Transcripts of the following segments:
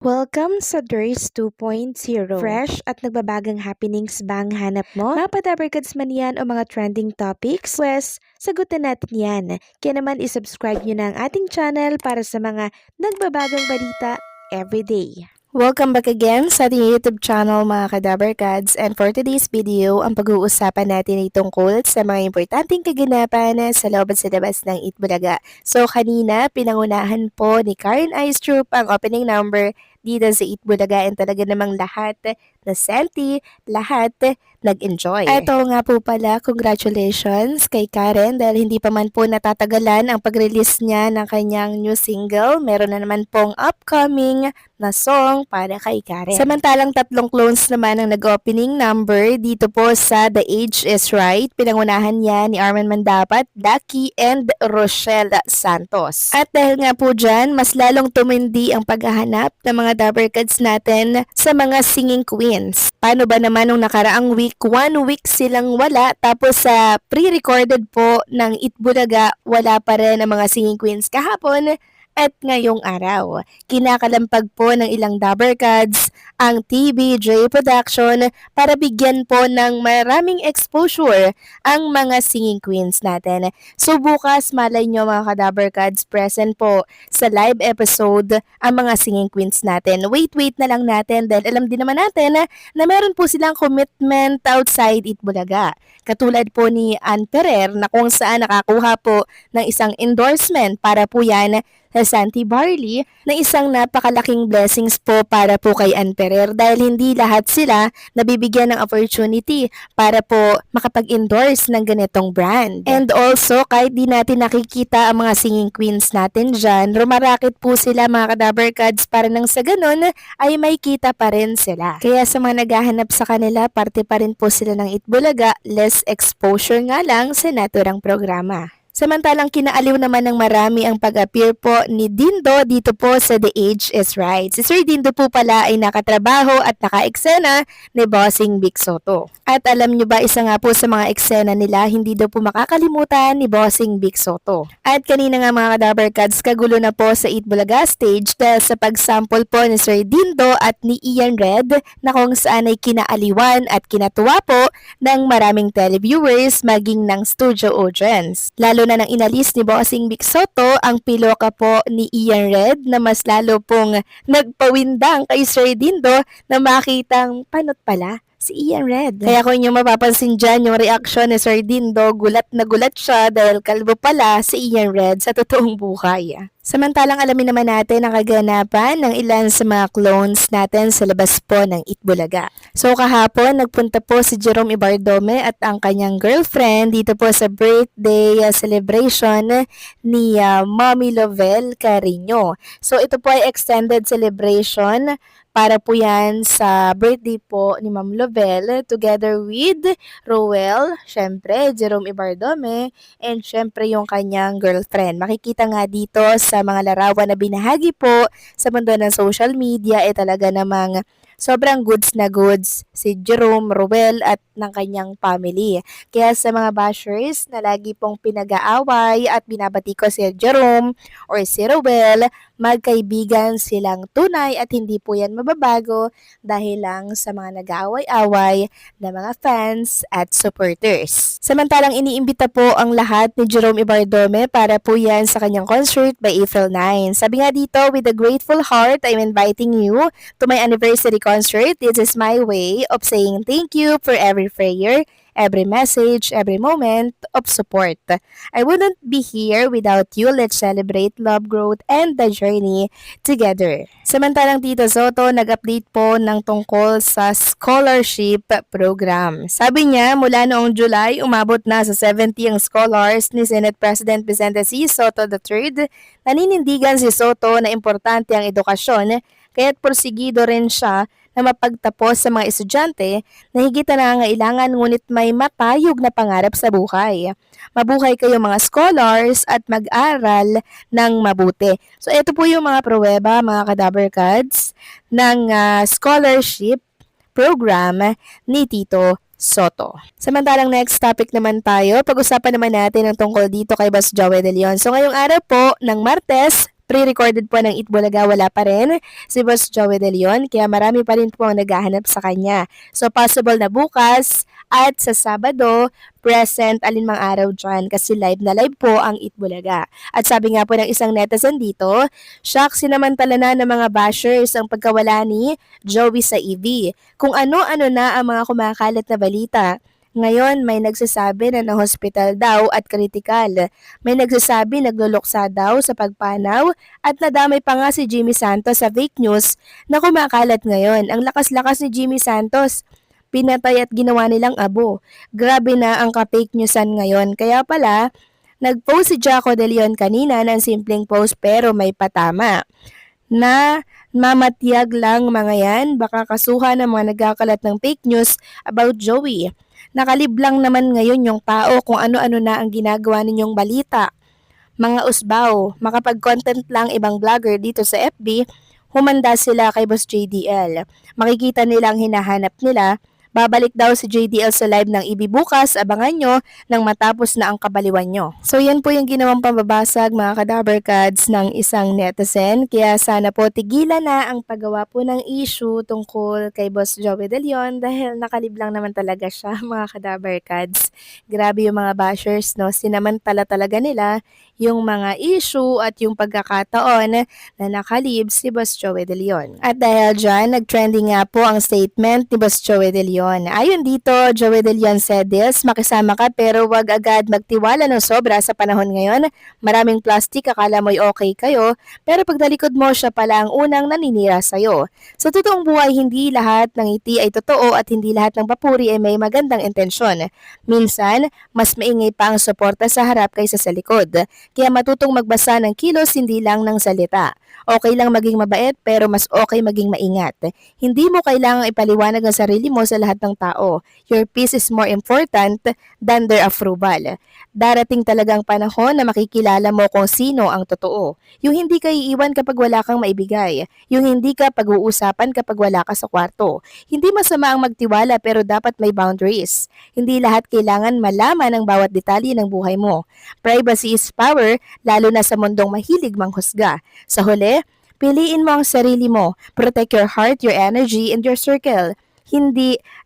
Welcome sa DRS 2.0. Fresh at nagbabagang happenings ba ang hanap mo? Mga padabarkads man yan o mga trending topics? Pwes, sagutin natin yan. Kaya naman isubscribe nyo na ang ating channel para sa mga nagbabagang balita everyday. Welcome back again sa ating YouTube channel mga Kadabarkads, and for today's video, ang pag-uusapan natin ay tungkol sa mga importanteng kaganapan sa loob at sa labas ng Itbulaga. So kanina, pinangunahan po ni Karen Aistrup ang opening number dito sa Itbulaga, and talaga namang lahat na senti, lahat nag-enjoy. Ito nga po pala, congratulations kay Karen dahil hindi pa man po natatagalan ang pag-release niya ng kanyang new single. Meron na naman pong upcoming na song para kay Karen. Samantalang tatlong clones naman ang nag-opening number dito po sa The Age is Right. Pinangunahan niya ni Arman Mandapat, Ducky, and Rochelle Santos. At dahil nga po dyan, mas lalong tumindi ang paghahanap ng mga Dabarkads natin sa mga singing queens. Paano ba naman nung nakaraang week, 1 week silang wala, tapos sa pre-recorded po ng Itbulaga, wala pa rin ang mga singing queens kahapon at ngayong araw. Kinakalampag po ng ilang Dabarkads ang TBJ Production para bigyan po ng maraming exposure ang mga singing queens natin. So bukas, malay nyo mga Kadabarkads, present po sa live episode ang mga singing queens natin. Wait na lang natin dahil alam din naman natin na meron po silang commitment outside Itbulaga. Katulad po ni Ann Ferrer na kung saan nakakuha po ng isang endorsement para po yan sa Santi Barley na isang napakalaking blessings po para po kay Ann Ferrer dahil hindi lahat sila nabibigyan ng opportunity para po makapag-endorse ng ganitong brand. And also, kahit di natin nakikita ang mga singing queens natin dyan, rumarakit po sila mga Kadabarkads para nang sa ganun ay may kita pa rin sila. Kaya sa mga naghahanap sa kanila, parte pa rin po sila ng Itbulaga, less exposure nga lang sa naturang programa. Samantalang kinaaliw naman ng marami ang pag-appear po ni Dindo dito po sa The Age is Right. Si Sir Dindo po pala ay nakatrabaho at naka-eksena ni Bossing Vic Soto. At alam nyo ba, isa nga po sa mga eksena nila, hindi daw po makakalimutan ni Bossing Vic Soto. At kanina nga mga Kadabarkads, kagulo na po sa Itbulaga stage dahil sa pag-sample po ni Sir Dindo at ni Ian Red na kung saan ay kinaaliwan at kinatuwa po ng maraming televiewers maging ng studio audience. Lalo na nang inalis ni Bossing Vic Soto ang piloka po ni Ian Red na mas lalo pong nagpawindang kay Sir Dindo na makitang panot pala si Ian Red. Kaya kung inyo mapapansin dyan yung reaction ni Sir Dindo, gulat na gulat siya dahil kalbo pala si Ian Red sa totoong buhay. Samantalang alamin naman natin ang kaganapan ng ilan sa mga clones natin sa labas po ng Itbulaga. So kahapon, nagpunta po si Jerome Ibardome at ang kanyang girlfriend dito po sa birthday celebration ni Mommy Lovell Carino. So ito po ay extended celebration para po yan sa birthday po ni Ma'am Lovell together with Roel, syempre Jerome Ibardome, and syempre yung kanyang girlfriend. Makikita nga dito sa mga larawan na binahagi po sa mundo ng social media talaga namang sobrang goods na goods si Jerome, Roel at ng kanyang family. Kaya sa mga bashers na lagi pong pinag-aaway at binabati ko si Jerome or si Roel, magkaibigan silang tunay at hindi po yan mababago dahil lang sa mga nag-aaway-away na mga fans at supporters. Samantalang iniimbita po ang lahat ni Jerome Ibardome para po yan sa kanyang concert by April 9. Sabi nga dito, with a grateful heart, I'm inviting you to my anniversary concert. This is my way of saying thank you for every prayer, every message, every moment of support. I wouldn't be here without you. Let's celebrate love, growth, and the journey together. Samantalang Tito Soto, nag-update po ng tungkol sa scholarship program. Sabi niya, mula noong July, umabot na sa 70 ang scholars ni Senate President Vicente C. Soto III. Naninindigan si Soto na importante ang edukasyon, kaya't porsigido rin siya na mapagtapos sa mga estudyante na higit na nangangailangan ngunit may matayog na pangarap sa buhay. Mabuhay kayo mga scholars at mag-aral ng mabuti. So ito po yung mga pruweba mga Kadabarkads ng scholarship program ni Tito Soto. Samantalang next topic naman tayo, pag-usapan naman natin ang tungkol dito kay Boss Joey De Leon. So ngayong araw po ng Martes, pre-recorded po ng Itbulaga, wala pa rin si Boss Joey De Leon, kaya marami pa rin po ang naghahanap sa kanya. So possible na bukas at sa Sabado, present alinmang araw dyan kasi live na live po ang Itbulaga. At sabi nga po ng isang netizen dito, shock sinamantala na ng mga bashers ang pagkawala ni Joey sa EV. Kung ano-ano na ang mga kumakalat na balita. Ngayon, may nagsasabi na na-hospital daw at kritikal. May nagsasabi nagluluksa daw sa pagpanaw at nadamay pa nga si Jimmy Santos sa fake news na kumakalat ngayon. Ang lakas-lakas ni Jimmy Santos, pinatay at ginawa nilang abo. Grabe na ang ka-fake newsan ngayon. Kaya pala, nag-post si Jaco De Leon kanina ng simpleng post pero may patama na mamatiyag lang mga yan, baka kasuhan ng mga nagkakalat ng fake news about Joey. Nakaliblang naman ngayon yung tao kung ano-ano na ang ginagawa ninyong balita. Mga usbaw, makapag-content lang ibang vlogger dito sa FB, humanda sila kay Boss JDL. Makikita nila ang hinahanap nila. Babalik daw si JDL sa live ng IB bukas, abangan nyo nang matapos na ang kabaliwan nyo. So yan po yung ginawang pambabasag mga kadaver cards ng isang netizen. Kaya sana po tigilan na ang paggawa po ng issue tungkol kay Boss Joey De Leon dahil nakaliblang naman talaga siya mga kadaver cards. Grabe yung mga bashers, no? Sinamantala talaga nila yung mga issue at yung pagkakataon na nakalib si Boss Joey De Leon. At dahil dyan, nag-trending nga po ang statement ni Boss Joey De Leon. Ayon dito, Joey De Leon said this, makisama ka pero wag agad magtiwala ng sobra sa panahon ngayon. Maraming plastic, akala mo'y okay kayo, pero pagdalikod mo siya pala ang unang naninira sa'yo. Sa totoong buhay, hindi lahat ng ngiti ay totoo at hindi lahat ng papuri ay may magandang intensyon. Minsan, mas maingay pa ang suporta sa harap kaysa sa likod. Kaya matutong magbasa ng kilos, hindi lang ng salita. Okay lang maging mabait pero mas okay maging maingat. Hindi mo kailangang ipaliwanag ang sarili mo sa lahat ng tao. Your peace is more important than their approval. Darating talagang panahon na makikilala mo kung sino ang totoo. Yung hindi ka iiwan kapag wala kang maibigay. Yung hindi ka pag-uusapan kapag wala ka sa kwarto. Hindi masama ang magtiwala pero dapat may boundaries. Hindi lahat kailangan malaman ang bawat detalye ng buhay mo. Privacy is power, lalo na sa mundong mahilig manghusga. Sa huli, piliin mo ang sarili mo. Protect your heart, your energy, and your circle.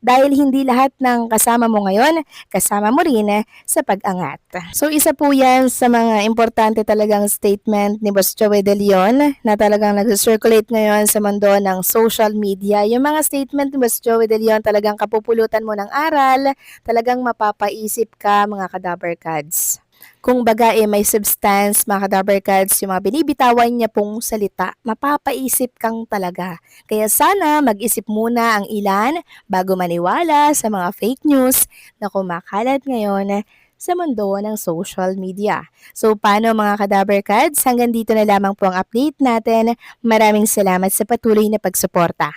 Dahil hindi lahat ng kasama mo ngayon, kasama mo rin sa pag-angat. So isa po yan sa mga importante talagang statement ni Boss Joey De Leon na talagang nag-circulate ngayon sa mundo ng social media. Yung mga statement ni Boss Joey De Leon talagang kapupulutan mo ng aral, talagang mapapaisip ka mga kadaver cards. Kung baga may substance, mga kadaver cards, yung mga binibitawan niya pong salita, mapapaisip kang talaga. Kaya sana mag-isip muna ang ilan bago maniwala sa mga fake news na kumakalat ngayon sa mundo ng social media. So paano mga kadaver cards? Hanggang dito na lamang po ang update natin. Maraming salamat sa patuloy na pagsuporta.